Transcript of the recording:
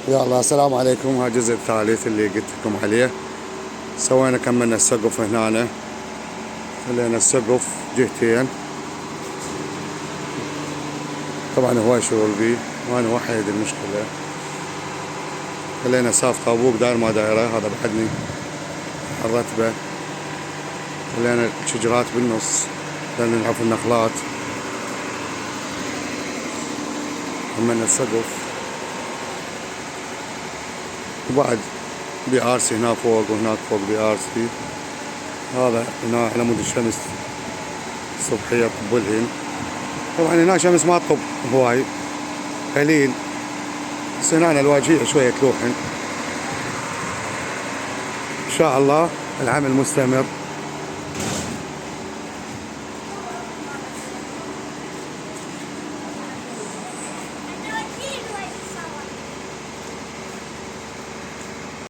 يلا السلام عليكم. ها الجزء الثالث اللي قلت لكم عليه. كملنا السقف هنا، خلينا السقف جهتين. طبعا هواي شغل بيه وانا وحيد المشكلة. خلينا ساف طابوق داير ما دايره، هذا بعدني الرتبة. خلينا الشجرات بالنص لأن نعرف النخلات. كملنا السقف، وبعد بي ار سي هنا فوق وهناك فوق بي ار سي. هذا هنا على مود الشمس الصبحية طب الحين. طبعا هنا شمس ما تطب هواي قليل، بس هنا الواجهية شوية تلوحن. ان شاء الله العمل مستمر.